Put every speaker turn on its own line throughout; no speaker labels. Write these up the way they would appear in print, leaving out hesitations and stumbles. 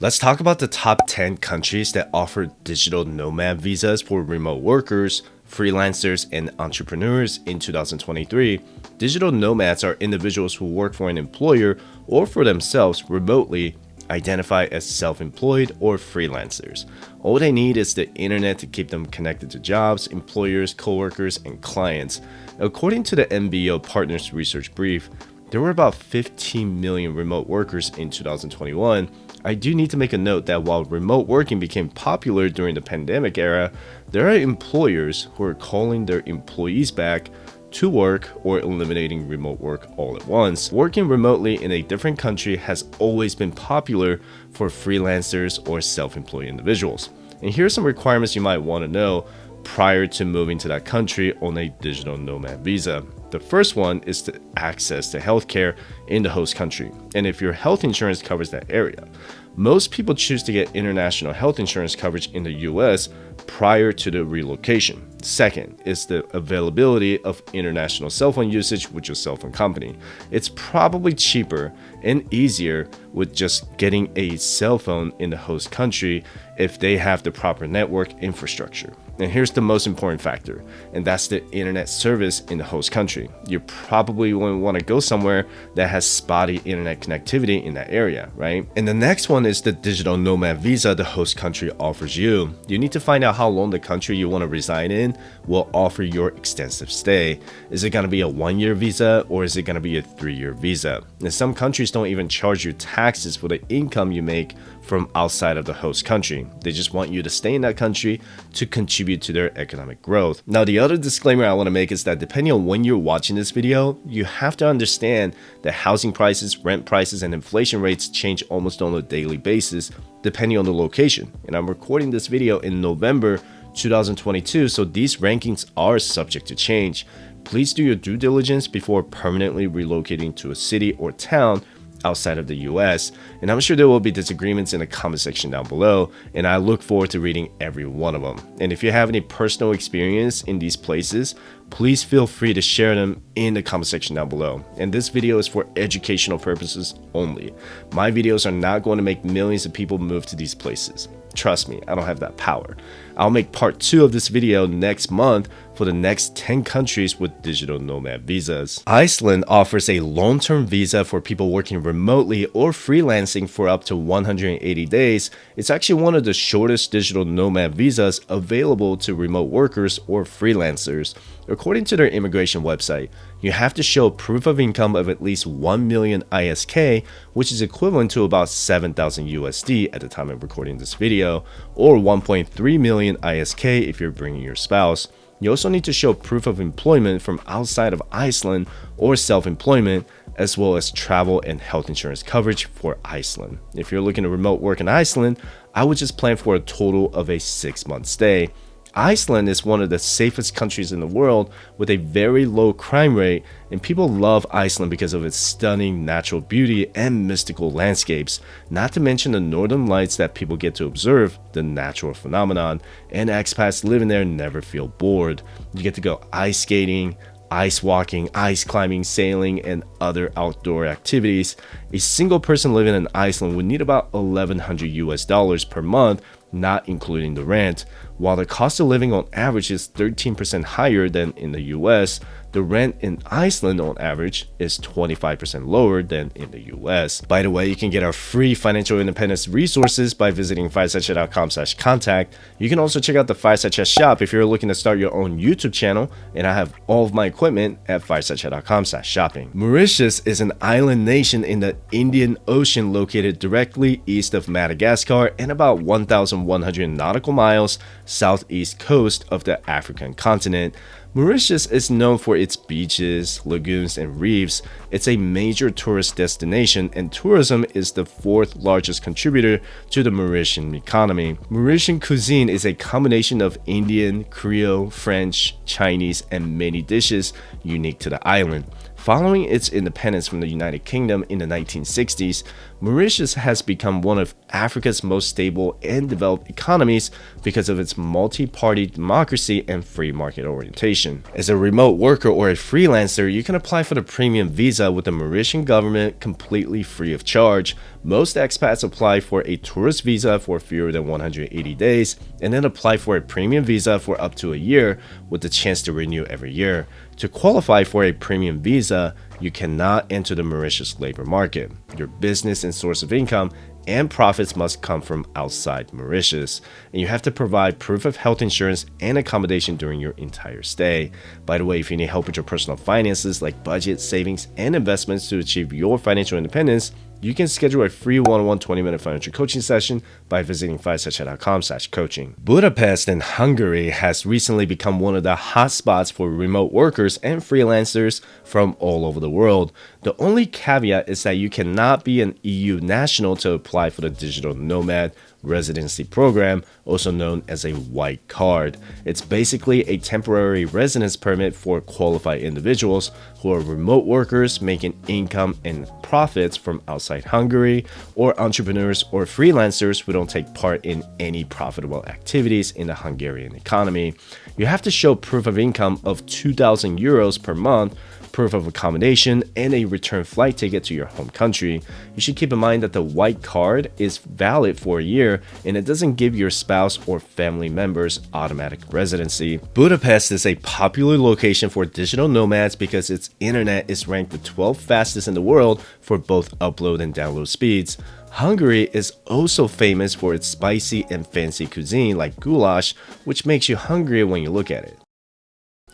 Let's talk about the top 10 countries that offer digital nomad visas for remote workers, freelancers, and entrepreneurs in 2023. Digital nomads are individuals who work for an employer or for themselves remotely, identified as self-employed or freelancers. All they need is the internet to keep them connected to jobs, employers, coworkers, and clients. According to the MBO Partners Research Brief, there were about 15 million remote workers in 2021. I do need to make a note that while remote working became popular during the pandemic era, there are employers who are calling their employees back to work or eliminating remote work all at once. Working remotely in a different country has always been popular for freelancers or self-employed individuals. And here are some requirements you might want to know prior to moving to that country on a digital nomad visa. The first one is to access to healthcare in the host country, and if your health insurance covers that area. Most people choose to get international health insurance coverage in the US prior to the relocation. Second is the availability of international cell phone usage with your cell phone company. It's probably cheaper and easier with just getting a cell phone in the host country if they have the proper network infrastructure. And here's the most important factor, and that's the internet service in the host country. You probably won't want to go somewhere that has spotty internet connectivity in that area, right? And the next one is the digital nomad visa the host country offers you. You need to find out how long the country you want to reside in will offer your extensive stay. Is it going to be a 1-year visa or is it going to be a 3-year visa? And some countries don't even charge you taxes for the income you make from outside of the host country. They just want you to stay in that country to contribute to their economic growth. Now, the other disclaimer I want to make is that depending on when you're watching this video, you have to understand that housing prices, rent prices, and inflation rates change almost on a daily basis depending on the location. And I'm recording this video in November 2022, so these rankings are subject to change. Please do your due diligence before permanently relocating to a city or town outside of the US, and I'm sure there will be disagreements in the comment section down below, and I look forward to reading every one of them. And if you have any personal experience in these places, please feel free to share them in the comment section down below. And this video is for educational purposes only. My videos are not going to make millions of people move to these places. Trust me, I don't have that power. I'll make part 2 of this video next month for the next 10 countries with digital nomad visas. Iceland offers a long-term visa for people working remotely or freelancing for up to 180 days. It's actually one of the shortest digital nomad visas available to remote workers or freelancers. According to their immigration website, you have to show proof of income of at least 1 million ISK, which is equivalent to about 7,000 USD at the time of recording this video, or 1.3 million ISK if you're bringing your spouse. You also need to show proof of employment from outside of Iceland or self-employment, as well as travel and health insurance coverage for Iceland. If you're looking to remote work in Iceland, I would just plan for a total of a 6-month stay. Iceland is one of the safest countries in the world with a very low crime rate, and people love Iceland because of its stunning natural beauty and mystical landscapes, not to mention the northern lights that people get to observe, the natural phenomenon, and expats living there never feel bored. You get to go ice skating, ice walking, ice climbing, sailing, and other outdoor activities. A single person living in Iceland would need about $1,100 per month, not including the rent. While the cost of living on average is 13% higher than in the US, the rent in Iceland on average is 25% lower than in the US. By the way, you can get our free financial independence resources by visiting firesidechat.com/contact. You can also check out the Fireside Chat shop if you're looking to start your own YouTube channel, and I have all of my equipment at firesidechat.com/shopping. Mauritius is an island nation in the Indian Ocean located directly east of Madagascar and about 1,100 nautical miles southeast coast of the African continent. Mauritius is known for its beaches, lagoons, and reefs. It's a major tourist destination, and tourism is the 4th largest contributor to the Mauritian economy. Mauritian cuisine is a combination of Indian, Creole, French, Chinese, and many dishes unique to the island. Following its independence from the United Kingdom in the 1960s, Mauritius has become one of Africa's most stable and developed economies because of its multi-party democracy and free market orientation. As a remote worker or a freelancer, you can apply for the premium visa with the Mauritian government completely free of charge. Most expats apply for a tourist visa for fewer than 180 days and then apply for a premium visa for up to a year with the chance to renew every year. To qualify for a premium visa, you cannot enter the Mauritius labor market. Your business and source of income and profits must come from outside Mauritius, and you have to provide proof of health insurance and accommodation during your entire stay. By the way, if you need help with your personal finances like budget, savings, and investments to achieve your financial independence, you can schedule a free one-on-one 20-minute financial coaching session by visiting FiveSession.com/coaching. Budapest in Hungary has recently become one of the hotspots for remote workers and freelancers from all over the world. The only caveat is that you cannot be an EU national to apply for the digital nomad residency program, also known as a white card. It's basically a temporary residence permit for qualified individuals who are remote workers making income and profits from outside Hungary, or entrepreneurs or freelancers who don't take part in any profitable activities in the Hungarian economy. You have to show proof of income of 2,000 euros per month, proof of accommodation, and a return flight ticket to your home country. You should keep in mind that the white card is valid for a year and it doesn't give your spouse or family members automatic residency. Budapest is a popular location for digital nomads because its internet is ranked the 12th fastest in the world for both upload and download speeds. Hungary is also famous for its spicy and fancy cuisine like goulash, which makes you hungry when you look at it.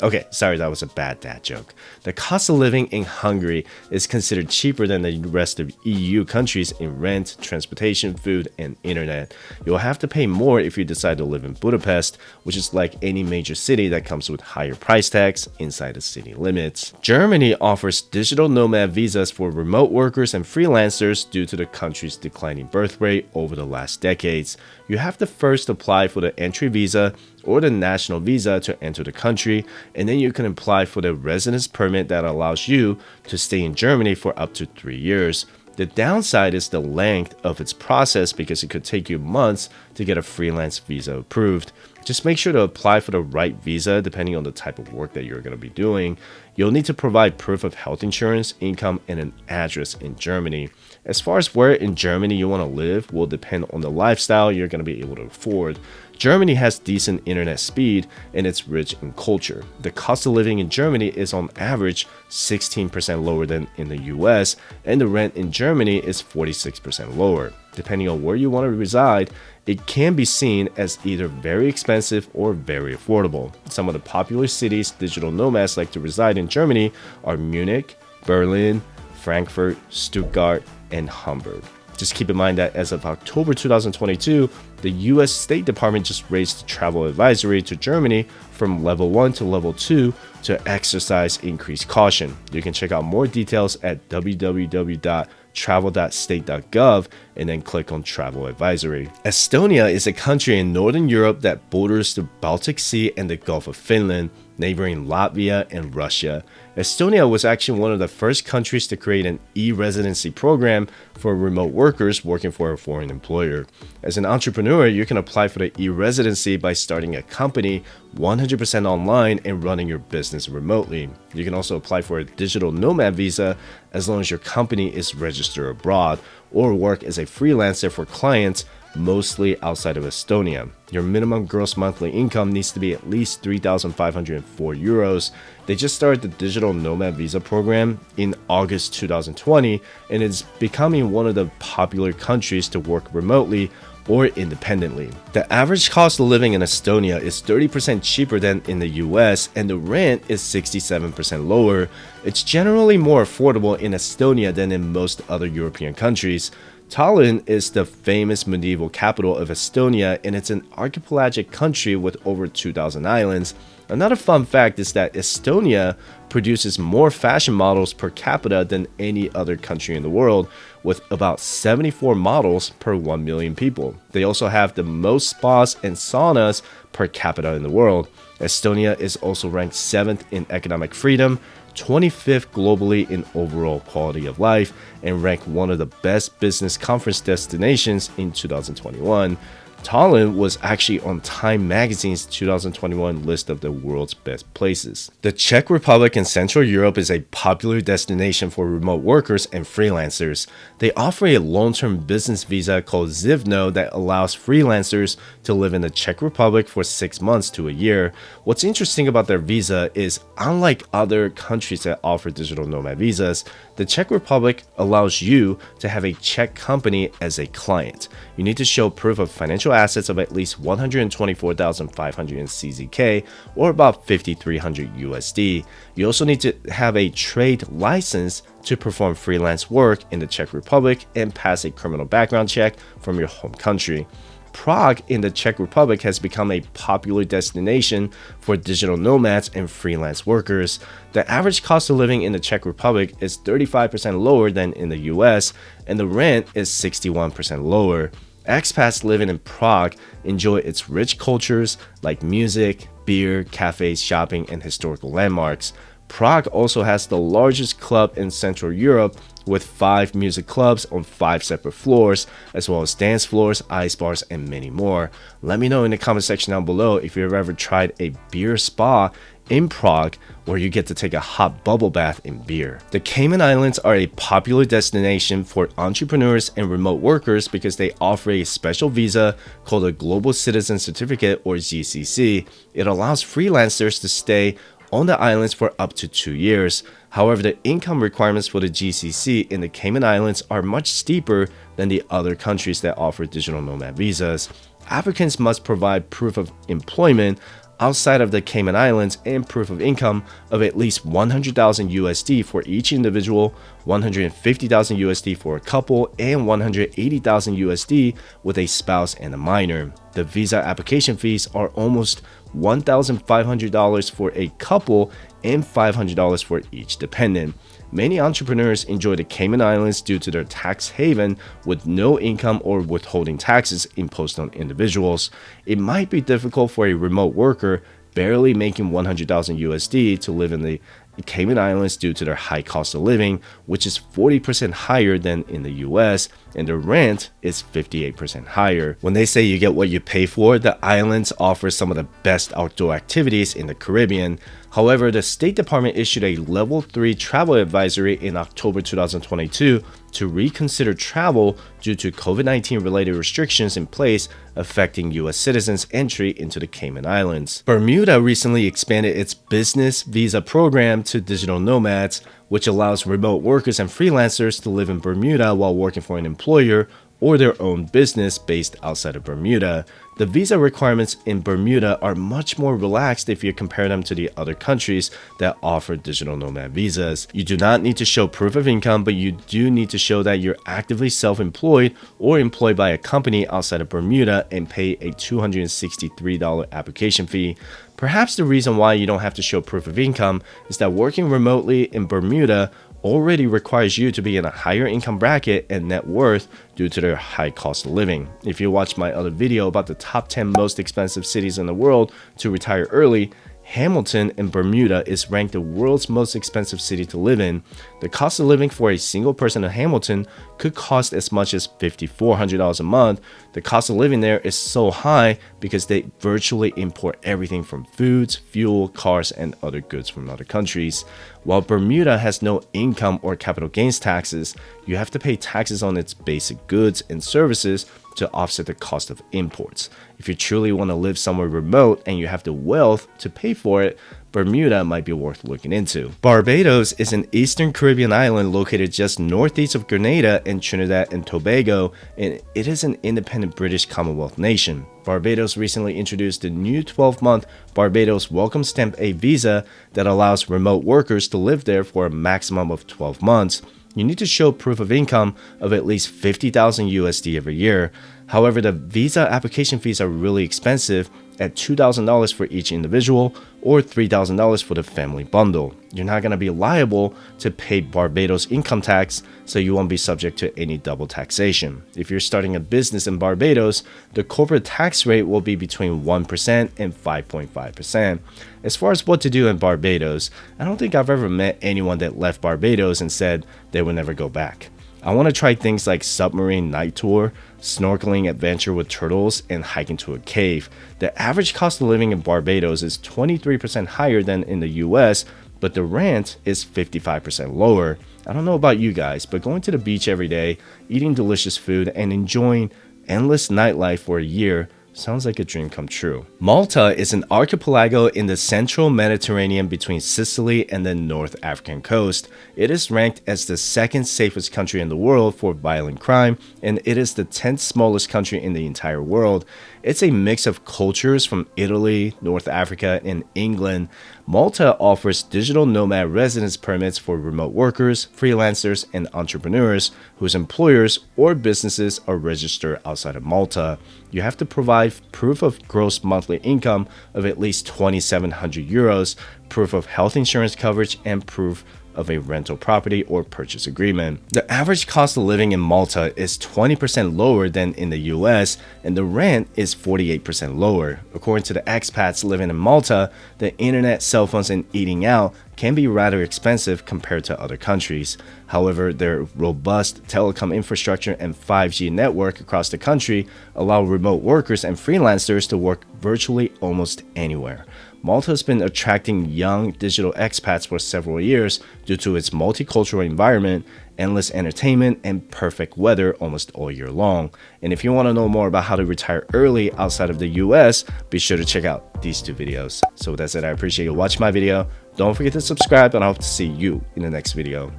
Okay, sorry, that was a bad dad joke. The cost of living in Hungary is considered cheaper than the rest of EU countries in rent, transportation, food, and internet. You'll have to pay more if you decide to live in Budapest, which is like any major city that comes with higher price tags inside the city limits. Germany offers digital nomad visas for remote workers and freelancers due to the country's declining birth rate over the last decades. You have to first apply for the entry visa or the national visa to enter the country, and then you can apply for the residence permit that allows you to stay in Germany for up to 3 years. The downside is the length of its process because it could take you months to get a freelance visa approved. Just make sure to apply for the right visa depending on the type of work that you're going to be doing. You'll need to provide proof of health insurance, income, and an address in Germany. As far as where in Germany you want to live will depend on the lifestyle you're going to be able to afford. Germany has decent internet speed and it's rich in culture. The cost of living in Germany is on average 16% lower than in the US, and the rent in Germany is 46% lower. Depending on where you want to reside, it can be seen as either very expensive or very affordable. Some of the popular cities digital nomads like to reside in Germany are Munich, Berlin, Frankfurt, Stuttgart, and Hamburg. Just keep in mind that as of October 2022, the US State Department just raised the travel advisory to Germany from level 1 to level 2 to exercise increased caution. You can check out more details at www.travel.state.gov and then click on Travel Advisory. Estonia is a country in Northern Europe that borders the Baltic Sea and the Gulf of Finland, neighboring Latvia and Russia. Estonia was actually one of the first countries to create an e-residency program for remote workers working for a foreign employer. As an entrepreneur, you can apply for the e-residency by starting a company 100% online and running your business remotely. You can also apply for a digital nomad visa as long as your company is registered abroad, or work as a freelancer for clients mostly outside of Estonia. Your minimum gross monthly income needs to be at least 3,504 euros. They just started the digital nomad visa program in August 2020, and it's becoming one of the popular countries to work remotely or independently. The average cost of living in Estonia is 30% cheaper than in the US, and the rent is 67% lower. It's generally more affordable in Estonia than in most other European countries. Tallinn is the famous medieval capital of Estonia, and it's an archipelagic country with over 2,000 islands. Another fun fact is that Estonia produces more fashion models per capita than any other country in the world, with about 74 models per 1 million people. They also have the most spas and saunas per capita in the world. Estonia is also ranked 7th in economic freedom, 25th globally in overall quality of life, and ranked one of the best business conference destinations in 2021. Tallinn was actually on Time Magazine's 2021 list of the world's best places. The Czech Republic in Central Europe is a popular destination for remote workers and freelancers. They offer a long-term business visa called Živno that allows freelancers to live in the Czech Republic for 6 months to a year. What's interesting about their visa is, unlike other countries that offer digital nomad visas, the Czech Republic allows you to have a Czech company as a client. You need to show proof of financial assets of at least 124,500 in CZK, or about 5,300 USD. You also need to have a trade license to perform freelance work in the Czech Republic and pass a criminal background check from your home country. Prague in the Czech Republic has become a popular destination for digital nomads and freelance workers. The average cost of living in the Czech Republic is 35% lower than in the US, and the rent is 61% lower. Expats living in Prague enjoy its rich cultures like music, beer, cafes, shopping, and historical landmarks. Prague also has the largest club in Central Europe, with 5 music clubs on 5 separate floors, as well as dance floors, ice bars, and many more. Let me know in the comment section down below if you've ever tried a beer spa in Prague, where you get to take a hot bubble bath in beer. The Cayman Islands are a popular destination for entrepreneurs and remote workers because they offer a special visa called a Global Citizen Certificate, or GCC. It allows freelancers to stay on the islands for up to 2 years. However, the income requirements for the GCC in the Cayman Islands are much steeper than the other countries that offer digital nomad visas. Applicants must provide proof of employment outside of the Cayman Islands and proof of income of at least 100,000 USD for each individual, 150,000 USD for a couple, and 180,000 USD with a spouse and a minor. The visa application fees are almost $1,500 for a couple and $500 for each dependent. Many entrepreneurs enjoy the Cayman Islands due to their tax haven with no income or withholding taxes imposed on individuals. It might be difficult for a remote worker barely making 100,000 USD to live in the Cayman Islands due to their high cost of living, which is 40% higher than in the US, and the rent is 58% higher. When they say you get what you pay for, the islands offer some of the best outdoor activities in the Caribbean. However, the State Department issued a Level 3 travel advisory in October 2022 to reconsider travel due to COVID-19 related restrictions in place affecting US citizens' entry into the Cayman Islands. Bermuda recently expanded its business visa program to digital nomads, which allows remote workers and freelancers to live in Bermuda while working for an employer or their own business based outside of Bermuda. The visa requirements in Bermuda are much more relaxed if you compare them to the other countries that offer digital nomad visas. You do not need to show proof of income, but you do need to show that you're actively self-employed or employed by a company outside of Bermuda and pay a $263 application fee. Perhaps the reason why you don't have to show proof of income is that working remotely in Bermuda already requires you to be in a higher income bracket and net worth due to their high cost of living. If you watched my other video about the top 10 most expensive cities in the world to retire early, Hamilton in Bermuda is ranked the world's most expensive city to live in. The cost of living for a single person in Hamilton could cost as much as $5,400 a month. The cost of living there is so high because they virtually import everything from foods, fuel, cars, and other goods from other countries. While Bermuda has no income or capital gains taxes, you have to pay taxes on its basic goods and services to offset the cost of imports. If you truly want to live somewhere remote and you have the wealth to pay for it, Bermuda might be worth looking into. Barbados is an eastern Caribbean island located just northeast of Grenada and Trinidad and Tobago, and it is an independent British Commonwealth nation. Barbados recently introduced the new 12-month Barbados Welcome Stamp A visa that allows remote workers to live there for a maximum of 12 months. You need to show proof of income of at least 50,000 USD every year. However, the visa application fees are really expensive at $2,000 for each individual or $3,000 for the family bundle. You're not going to be liable to pay Barbados income tax, so you won't be subject to any double taxation. If you're starting a business in Barbados, the corporate tax rate will be between 1% and 5.5%. As far as what to do in Barbados, I don't think I've ever met anyone that left Barbados and said they would never go back. I want to try things like submarine night tour, snorkeling adventure with turtles, and hiking to a cave. The average cost of living in Barbados is 23% higher than in the US, but the rent is 55% lower. I don't know about you guys, but going to the beach every day, eating delicious food, and enjoying endless nightlife for a year sounds like a dream come true. Malta is an archipelago in the central Mediterranean between Sicily and the North African coast. It is ranked as the second safest country in the world for violent crime, and it is the 10th smallest country in the entire world. It's a mix of cultures from Italy, North Africa, and England. Malta offers digital nomad residence permits for remote workers, freelancers, and entrepreneurs whose employers or businesses are registered outside of Malta. You have to provide proof of gross monthly income of at least 2,700 euros, proof of health insurance coverage, and proof of a rental property or purchase agreement. The average cost of living in Malta is 20% lower than in the US, and the rent is 48% lower. According to the expats living in Malta, the internet, cell phones, and eating out can be rather expensive compared to other countries. However, their robust telecom infrastructure and 5G network across the country allow remote workers and freelancers to work virtually almost anywhere. Malta has been attracting young digital expats for several years due to its multicultural environment, endless entertainment, and perfect weather almost all year long. And if you want to know more about how to retire early outside of the US, be sure to check out these two videos. So with that said, I appreciate you watching my video. Don't forget to subscribe, and I hope to see you in the next video.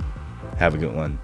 Have a good one.